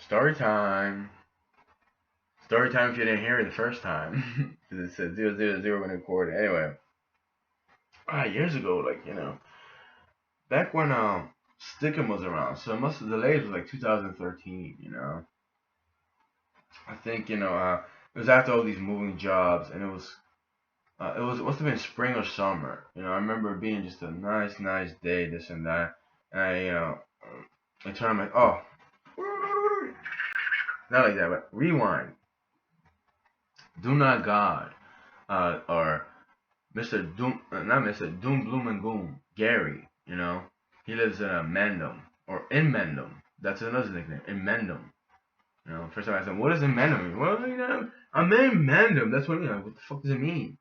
Story time. Story time if you didn't hear it the first time. Because it said 000 when it recorded. Anyway, years ago, back when Stickum was around, so the latest was like 2013, I think, it was after all these moving jobs, and it must have been spring or summer. I remember it being just a nice day, this and that. And I turned my, oh, not like that, but rewind. Do Not God, or Mr. Doom, not Mr. Doom Bloom and Goom, Gary, he lives in Mendham, or inmendham. That's another nickname, inmendham. First time I said, what does inmendham mean? Well, I'm in Mendham. That's what I mean. What the fuck does it mean?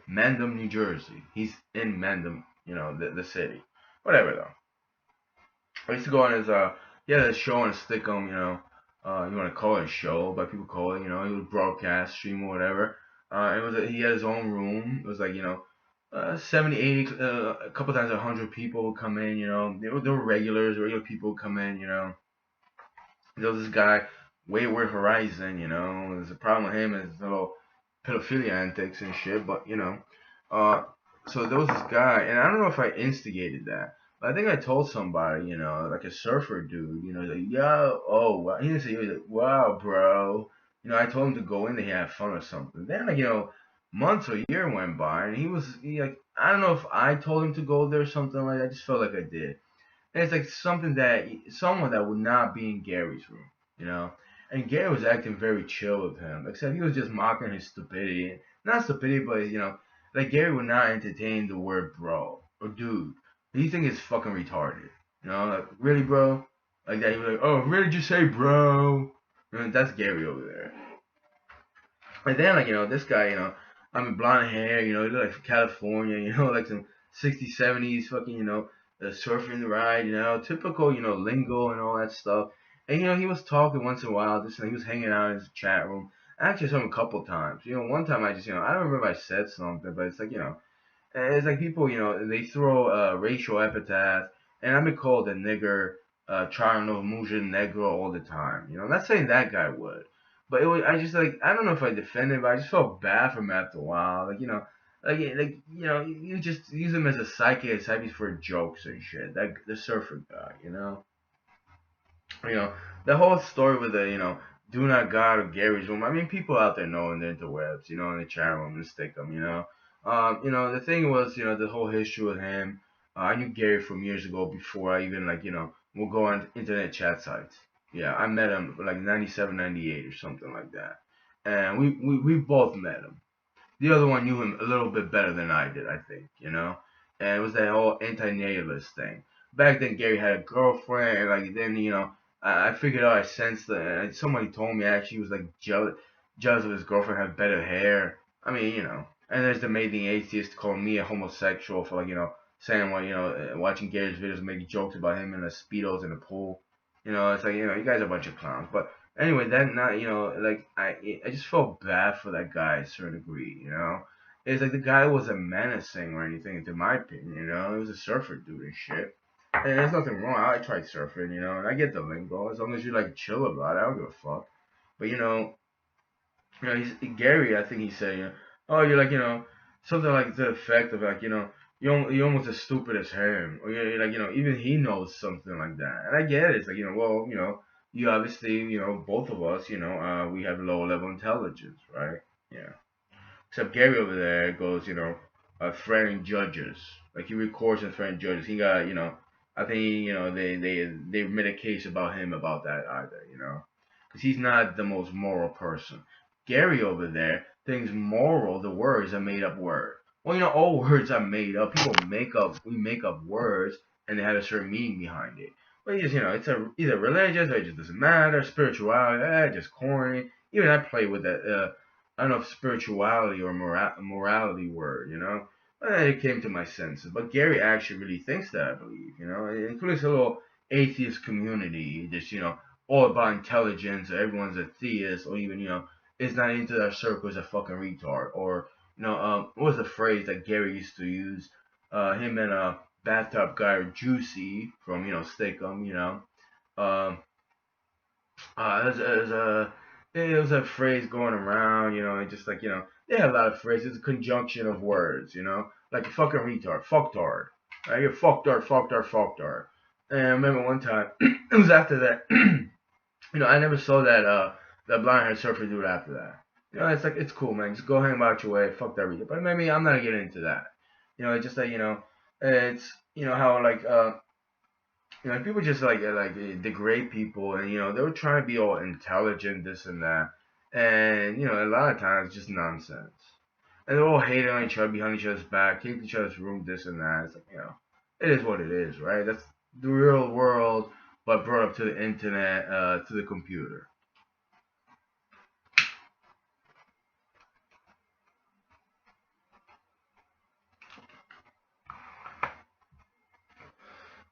Mendham, New Jersey. He's in Mendham, the city. Whatever though. I used to go on his he had a show on Stickum, you want to call it a show, but people call it, he would broadcast, stream or whatever. He had his own room. It was like, 70, 80, a couple times 100 people would come in, there were regular people would come in, There was this guy, Wayward Horizon, there's a problem with him and his little pedophilia antics and shit, but, uh, so there was this guy, and I don't know if I instigated that, but I think I told somebody, like a surfer dude, like, yo, oh, wow. He didn't say, he was like, wow, bro. I told him to go in there, have fun or something. Then, like, months or a year went by, and like, I don't know if I told him to go there or something like that. I just felt like I did. And it's like someone that would not be in Gary's room, you know. And Gary was acting very chill with him, except he was just mocking his stupidity. Not stupidity, but like Gary would not entertain the word bro or dude. He think it's fucking retarded, like really, bro, like that. He was like, oh, really? Just say bro. That's Gary over there. And then like this guy, I mean blonde hair, he look like from California, like some 60s, 70s fucking, surfing ride, typical, lingo and all that stuff. And he was talking once in a while, just he was hanging out in his chat room. I actually saw him a couple times. One time I just, I don't remember if I said something, but it's like, it's like people, they throw racial epithets, and I've been called a nigger, Chano, Muja, Negro all the time. I'm not saying that guy would, but I just like, I don't know if I defended, but I just felt bad for him after a while. You just use him as a psychic for jokes and shit. That the surfer guy, you know, the whole story with the, do not God of Gary's room. I mean, people out there know in the interwebs, in the chat room and stick them, the thing was, the whole history with him. I knew Gary from years ago before I even like, we'll go on internet chat sites. Yeah, I met him like 97, 98 or something like that. And we both met him. The other one knew him a little bit better than I did, I think, And it was that whole anti-natalist thing. Back then, Gary had a girlfriend, and like then, I figured out, I sensed that. And somebody told me actually he was like jealous of his girlfriend had better hair. I mean, And there's the amazing atheist calling me a homosexual for like, saying what, watching Gary's videos, making jokes about him in the speedos in the pool. It's like, you guys are a bunch of clowns. But anyway, that not, like I just felt bad for that guy to a certain degree. It's like the guy wasn't menacing or anything, to my opinion. He was a surfer dude and shit. And there's nothing wrong. I tried surfing, and I get the lingo as long as you like chill about it. I don't give a fuck. But Gary, I think he said, oh, you're like, something like to the effect of like, you're almost as stupid as him, or you're like, even he knows something like that. And I get it. It's like, well, you obviously, both of us, we have low level intelligence, right? Yeah. Except Gary over there goes, threatening judges. Like he records and threatening judges. He got, I think, they made a case about him about that either, because he's not the most moral person. Gary over there thinks moral, the word is a made up word. Well, all words are made up. We make up words, and they have a certain meaning behind it. But just, it's either religious or it just doesn't matter. Spirituality, just corny. Even I play with that. I don't know if spirituality or morality word, it came to my senses. But Gary actually really thinks that, I believe, it includes a little atheist community, just, all about intelligence, or everyone's a theist, or even, is not into their circle is a fucking retard. Or, what was the phrase that Gary used to use? Him and a bathtub guy, Juicy, from, Stickum, um, it was a phrase going around, and just like, they had a lot of phrases. It's a conjunction of words, like fucking retard, fucktard. Right? You're fucktard, fucktard, fucktard. And I remember one time, it was after that, I never saw that blind haired surfer dude after that. It's like, it's cool, man. Just go hang about your way. Fuck that retard. But maybe I'm not getting into that. It's just that, it's, how like, people just degrade people, and they were trying to be all intelligent, this and that, and a lot of times it's just nonsense. And they're all hating on each other behind each other's back, taking each other's room, this and that. It's like, it is what it is, right? That's the real world, but brought up to the internet, to the computer.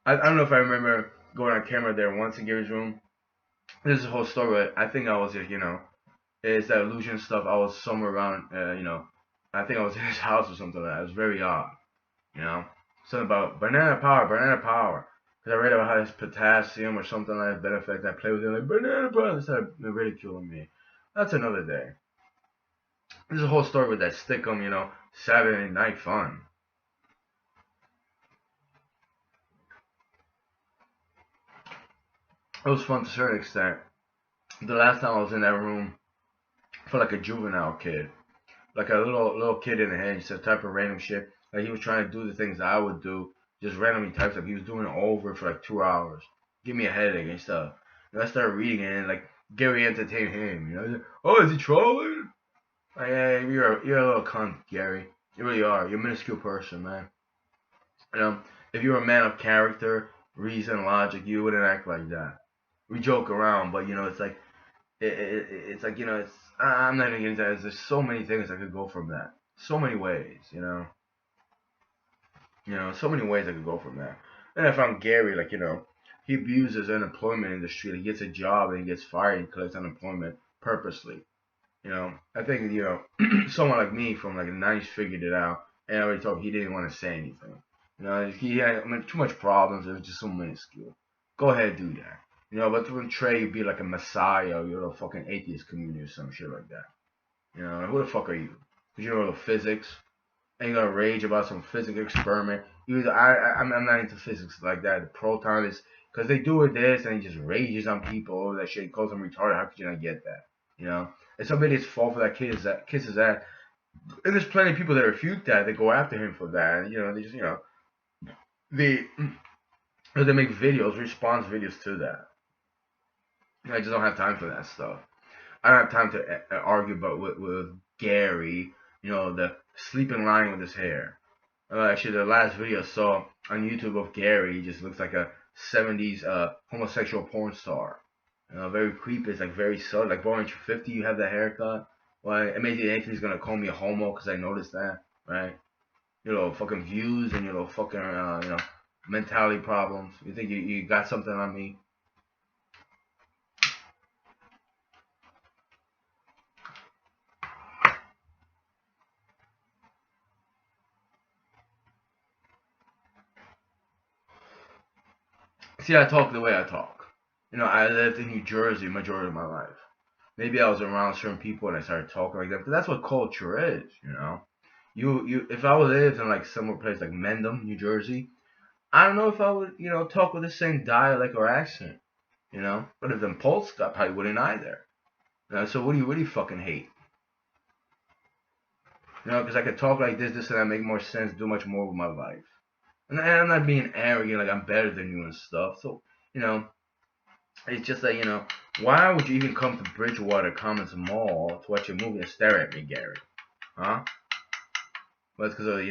I don't know if I remember going on camera there once in Gary's room. This is a whole story, but I think I was just, it's that illusion stuff. I was somewhere around, I think I was in his house or something like that. It was very odd, you know. Something about banana power, banana power. Because I read about how his potassium or something like that benefits. I play with him like banana power instead of ridiculing me. That's another day. There's a whole story with that stickum, Saturday night fun. It was fun to a certain extent. The last time I was in that room, I felt like a juvenile kid. Like a little kid in the head. He said type of random shit. Like he was trying to do the things I would do, just randomly type stuff. He was doing it over for like 2 hours. Give me a headache and stuff. And I started reading it, and like Gary entertained him. He's like, oh, is he trolling? Like, yeah, you're a little cunt, Gary. You really are. You're a minuscule person, man. You know, if you were a man of character, reason, logic, you wouldn't act like that. We joke around, but it's like it's like it's I'm not even getting into that. There's so many things I could go from that. So many ways, so many ways I could go from that. And I found Gary, like, he abuses unemployment industry. He gets a job and he gets fired and collects unemployment purposely. I think, someone like me from like the 90s figured it out, and I already told him he didn't want to say anything. He had too much problems. It was just so minuscule. Go ahead, do that. But to portray you be like a messiah, or you're a fucking atheist community or some shit like that. Who the fuck are you? Because you know the physics, and you're gonna rage about some physics experiment. I'm not into physics like that. The proton is because they do with this, and he just rages on people over that shit. He calls them retarded. How could you not get that? It's somebody's fault for that kisses that. And there's plenty of people that refute that. They go after him for that. And, they just they they make videos, response videos to that. I just don't have time for that stuff. I don't have time to argue about with Gary, the sleeping lion with his hair. Actually, the last video I saw on YouTube of Gary, he just looks like a 70s homosexual porn star. Very creepy. It's like very subtle. Like, boy, aren't you 50? You have that haircut. Well, maybe Anthony's gonna call me a homo because I noticed that, right? Fucking views and fucking mentality problems. You think you got something on me? See, I talk the way I talk. I lived in New Jersey majority of my life. Maybe I was around certain people and I started talking like that. But that's what culture is. If I lived in like somewhere place like Mendham, New Jersey, I don't know if I would, talk with the same dialect or accent. But if in Polska, I probably wouldn't either. So what do you fucking hate? Because I could talk like this, and that make more sense, do much more with my life. And I'm not being arrogant, like I'm better than you and stuff. So, it's just that, why would you even come to Bridgewater Commons Mall to watch a movie and stare at me, Gary? Huh? Well, it's because,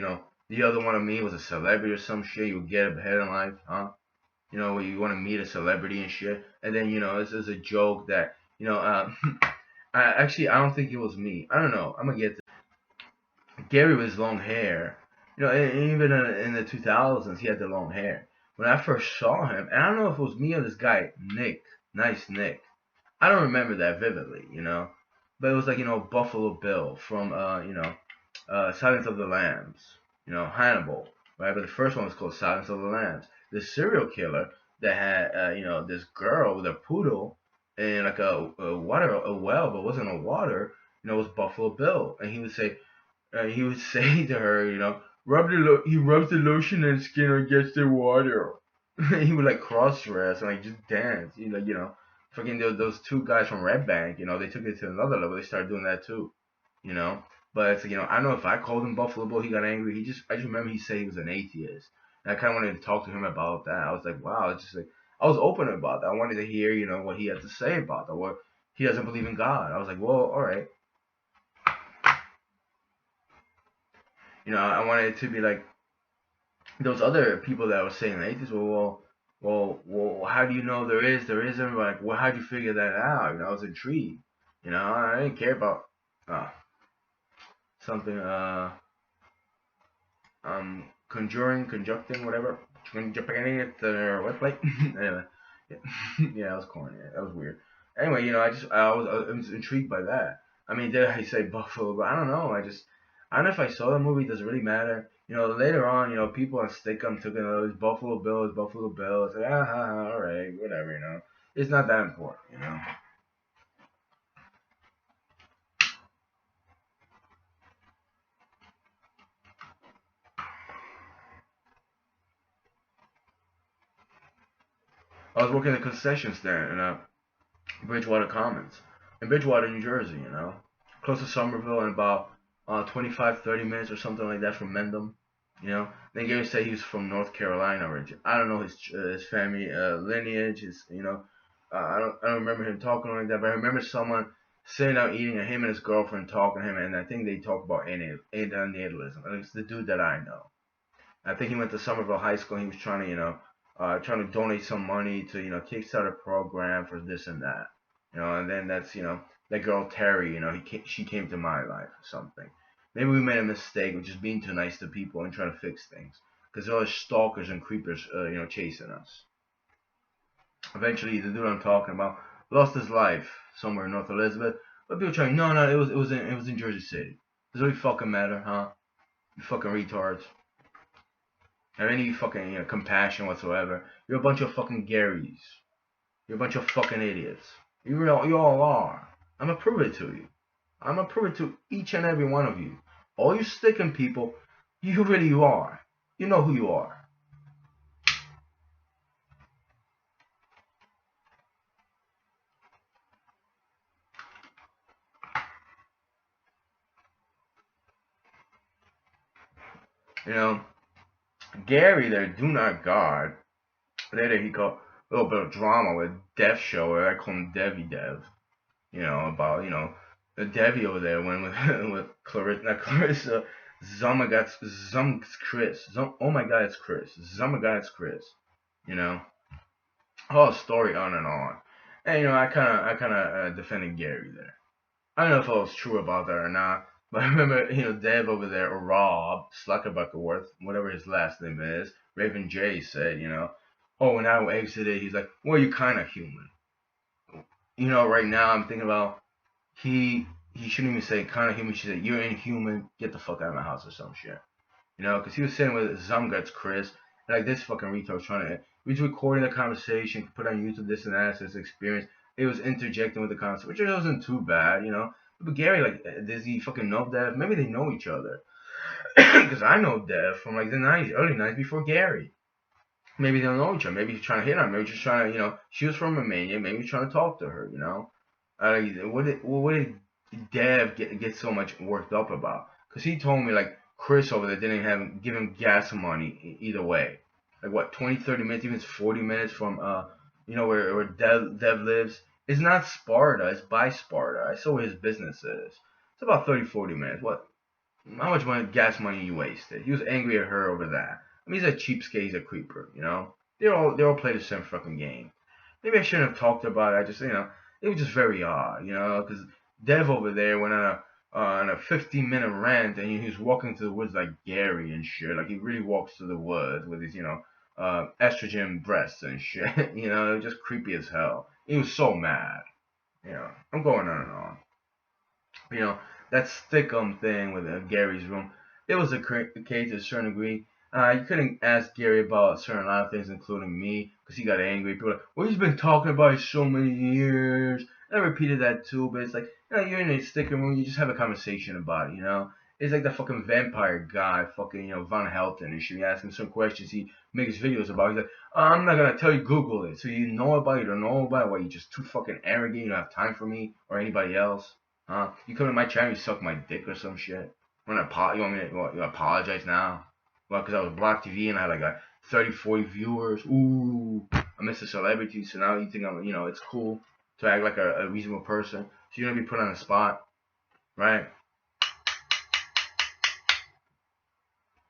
the other one of me was a celebrity or some shit. You would get ahead in life, huh? Where you want to meet a celebrity and shit. And then, this is a joke that, I don't think it was me. I don't know. I'm going to get to Gary with his long hair. Even in the 2000s, he had the long hair. When I first saw him, and I don't know if it was me or this guy, Nick, nice Nick. I don't remember that vividly, but it was like, Buffalo Bill from, Silence of the Lambs, Hannibal, right? But the first one was called Silence of the Lambs. The serial killer that had, this girl with a poodle, and like a well, but it wasn't a water. It was Buffalo Bill, and he would say to her, he rubs the lotion and skin against the water. He would like cross dress and like just dance. He like fucking those two guys from Red Bank, they took it to another level. They started doing that too, you know. But it's like, I don't know if I called him Buffalo Bill, he got angry. I just remember he said he was an atheist, and I kind of wanted to talk to him about that. I was like, wow, it's just like I was open about that. I wanted to hear, what he had to say about that. What he doesn't believe in God. I was like, well, all right. I wanted it to be like those other people that were saying atheists. Well, how do you know there isn't? Like, well, how'd you figure that out? I was intrigued. I didn't care about uh, something. Conjuncting, whatever. Japan at the website. Anyway, yeah, that was corny. That was weird. Anyway, I was intrigued by that. I mean, did I say Buffalo? But I don't know. I don't know if I saw the movie. Does it really matter? Later on, people on Stickum took it. Oh, it's Buffalo Bill. It's Buffalo Bill. It's like, all right, whatever. It's not that important. I was working at a concession stand in Bridgewater Commons, in Bridgewater, New Jersey. Close to Somerville, and about 25, 30 minutes or something like that from Mendham. Then Gary said he was from North Carolina origin. I don't know his family lineage. I don't remember him talking like that, but I remember someone sitting out eating, and him and his girlfriend talking to him, and I think they talked about antinatalism. At least the dude that I know. I think he went to Somerville High School. And he was trying to, trying to donate some money to, kickstart a program for this and that. And then that's, that girl Terry, she came to my life or something. Maybe we made a mistake of just being too nice to people and trying to fix things. Because there are stalkers and creepers, chasing us. Eventually, the dude I'm talking about lost his life somewhere in North Elizabeth. But people trying, no, it was in Jersey City. Does it really fucking matter, huh? You fucking retards. Have any fucking compassion whatsoever? You're a bunch of fucking Garys. You're a bunch of fucking idiots. You all are. I'm gonna prove it to you. I'm gonna prove it to each and every one of you. All you sticking people, you really are. You know who you are. You know, Gary there, do not guard. Later he called a little bit of drama with Dev Show, or I call him Devi Dev. About the Devi over there went with with Clarissa, not Clarissa, Zomgitscriss. Oh my God, it's Chris. Zomgitscriss. You know, whole story on and on. And I kind of defended Gary there. I don't know if I was true about that or not, but I remember Dev over there, or Rob Sluckerbuckerworth, whatever his last name is, Raven J said, oh, when I exited, he's like, well, you're kind of human. Right now I'm thinking about he shouldn't even say kind of human. He should say you're inhuman. Get the fuck out of my house or some shit. Because he was sitting with Chris, and like this fucking retard was trying to. He was recording the conversation, put on YouTube this and that, his experience. It was interjecting with the conversation, which wasn't too bad. But Gary, like, does he fucking know Dev? Maybe they know each other. Because I know Dev from like the 90s, early 90s before Gary. Maybe they don't know each other. Maybe he's trying to hit on her. Maybe just trying to, she was from Romania. Maybe he's trying to talk to her. What did Dev get so much worked up about? Because he told me, like, Chris over there didn't give him gas money either way. Like, what, 20, 30 minutes, even 40 minutes from, where Dev lives? It's not Sparta. It's by Sparta. I saw where his business is. It's about 30, 40 minutes. What? How much gas money you wasted? He was angry at her over that. I mean, he's a cheapskate. He's a creeper. They all play the same fucking game. Maybe I shouldn't have talked about it. I just, it was just very odd, because Dev over there went on a 15-minute rant, and he was walking to the woods like Gary and shit. Like, he really walks to the woods with his, estrogen breasts and shit. It was just creepy as hell. He was so mad. I'm going on and on. That stickum thing with Gary's room. It was a case to a certain degree. You couldn't ask Gary about a certain lot of things, including me, because he got angry. People were like, well, he's been talking about it so many years. I repeated that too, but it's like, you're in a sticker room, you just have a conversation about it, It's like the fucking vampire guy, fucking, Van Helten and shit. You ask him some questions, he makes videos about it. He's like, I'm not gonna tell you, Google it. So you know about it, you don't know about it. Why, you just too fucking arrogant, you don't have time for me or anybody else? Huh? You come to my channel, you suck my dick or some shit. You want me to apologize now? Well, because I was Block TV and I had like 30, 40 viewers. Ooh, I'm Mr. Celebrity, so now you think I'm, it's cool to act like a reasonable person. So you're gonna be put on the spot, right?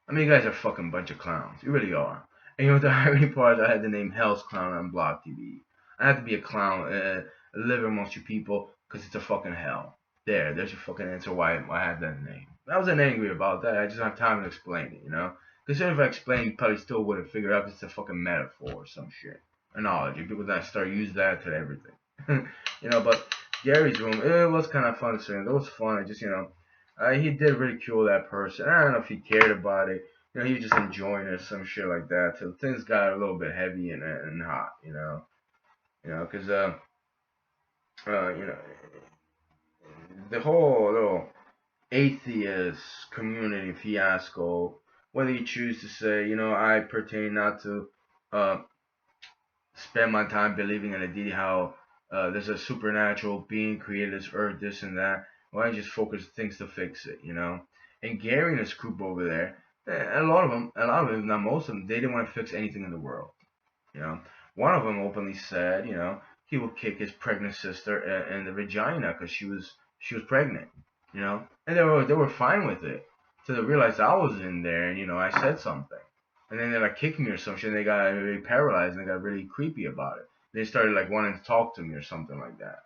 I mean, you guys are a fucking bunch of clowns. You really are. And the irony part is I had the name Hell's Clown on Block TV. I had to be a clown, live amongst you people, because it's a fucking hell. There's your fucking answer why I had that name. I wasn't angry about that. I just don't have time to explain it, Because if I explained, you probably still wouldn't figure out it's a fucking metaphor or some shit. Analogy. People that start using that to everything. But Gary's room, it was kind of fun. So it was fun. It just, he did ridicule that person. I don't know if he cared about it. He was just enjoying it or some shit like that. Till things got a little bit heavy and hot, because the whole little atheist community fiasco. Whether you choose to say, I pertain not to uh, spend my time believing in a deity, how there's a supernatural being created this earth, this and that. Why don't you just focus things to fix it, And Gary and his group over there, a lot of them, not most of them, they didn't want to fix anything in the world, One of them openly said, he would kick his pregnant sister in the vagina because she was pregnant, and they were fine with it. So they realized I was in there, and I said something. And then they like kicked me or some shit. And they got really paralyzed and they got really creepy about it. They started like wanting to talk to me or something like that.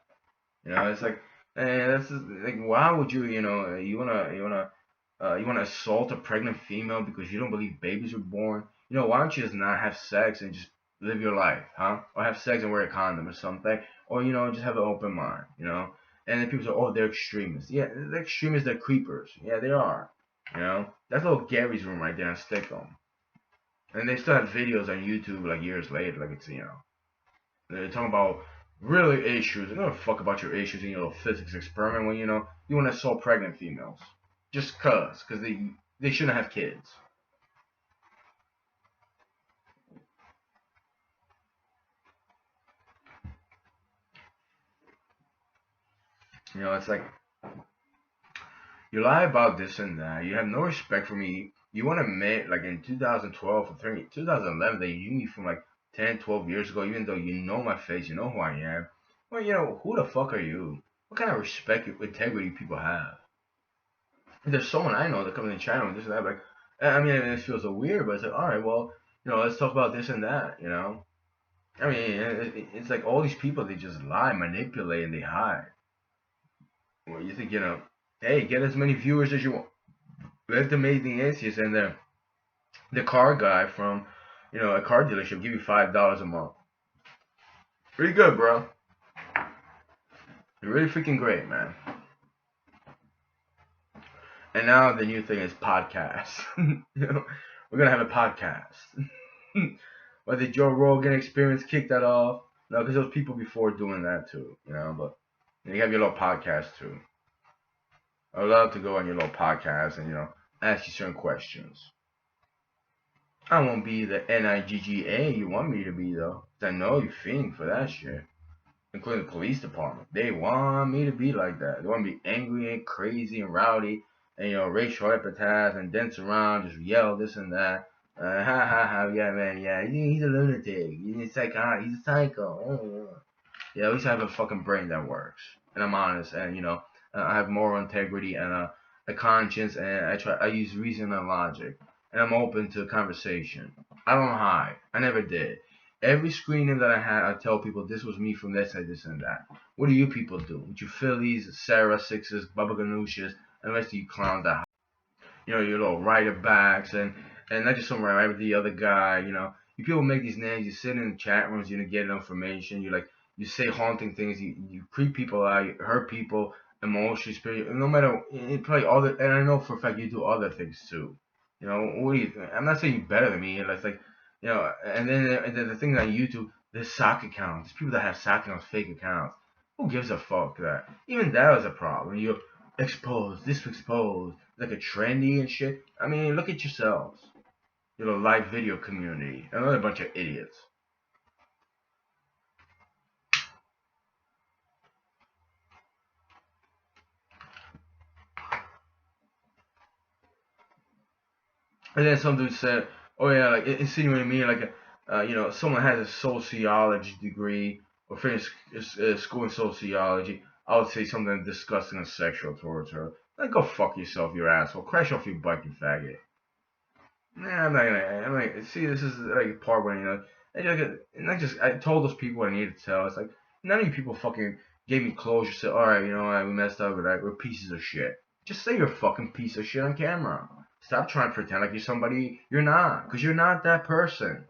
It's like, that's just, like, why would you, you wanna assault a pregnant female because you don't believe babies were born? Why don't you just not have sex and just live your life, huh? Or have sex and wear a condom or something, or just have an open mind, And then people say, oh, they're extremists. Yeah, they're extremists. They're creepers. Yeah, they are. That's little Gary's room right there on Stick'em. And they still have videos on YouTube like years later, like it's they're talking about really issues. They don't give a fuck about your issues in your little physics experiment when you want to assault pregnant females, just cause they shouldn't have kids. It's like you lie about this and that. You have no respect for me. You want to admit, like in 2012 or 2011, that you knew me from like 10, 12 years ago, even though you know my face, you know who I am. Well, who the fuck are you? What kind of respect, integrity people have? If there's someone I know that comes in the channel and this and that, like, I mean, it feels so weird, but it's like, all right, well, let's talk about this and that, I mean, it's like all these people, they just lie, manipulate, and they hide. Well, you think, hey, get as many viewers as you want. Let the amazing answers and the car guy from, a car dealership give you $5 a month. Pretty good, bro. You're really freaking great, man. And now the new thing is podcasts. We're gonna have a podcast. But the Joe Rogan Experience kicked that off. No, because there was people before doing that too, But you have your little podcast too. I would love to go on your little podcast and ask you certain questions. I won't be the NIGGA you want me to be though. I know you fiend for that shit. Including the police department. They want me to be like that. They want me to be angry and crazy and rowdy and racial epithets and dance around, just yell this and that. Ha ha ha, yeah man, yeah, he's a lunatic. He's a psychotic. He's a psycho. Oh. Yeah, at least I have a fucking brain that works. And I'm honest and I have moral integrity and a conscience and I use reason and logic. And I'm open to conversation. I don't hide. I never did. Every screening that I had, I tell people this was me from this and this and that. What do you people do? With you Phillies, Sarah Sixes, Bubba Ganoush's, and the rest of you clowns that, your little writer backs and not just some right with the other guy, You people make these names, you sit in the chat rooms, you get information, you say haunting things, you creep people out, you hurt people, emotionally, spiritually, no matter, probably and I know for a fact you do other things too. You know, what do you think? I'm not saying you're better than me. It's like, you know, and then the thing on YouTube, there's sock accounts. There's people that have sock accounts, fake accounts. Who gives a fuck that? Even that is a problem. You're exposed, like a trendy and shit. I mean, look at yourselves. You know, live video community. Another bunch of idiots. And then some dude said, "Oh yeah, like insinuating me like, someone has a sociology degree or finished school in sociology. I would say something disgusting and sexual towards her. Like, go fuck yourself, you asshole. Crash off your bike, you faggot." Nah, I'm not gonna. I'm like, see, this is like part when I told those people what I needed to tell. It's like none of you people fucking gave me closure. Said, all right, you know what, we messed up, but like, we're pieces of shit. Just say you're a fucking piece of shit on camera. Stop trying to pretend like you're somebody you're not, because you're not that person.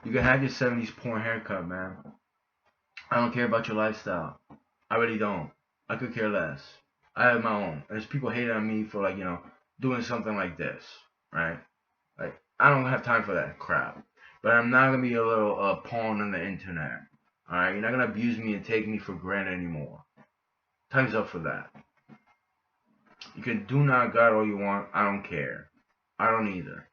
You can have your 70s porn haircut, man. I don't care about your lifestyle. I really don't. I could care less. I have my own. And there's people hating on me for like, doing something like this, right? Like, I don't have time for that crap. But I'm not gonna be a little pawn on the internet. Alright, you're not gonna abuse me and take me for granted anymore. Time's up for that. You can do not God all you want. I don't care. I don't either.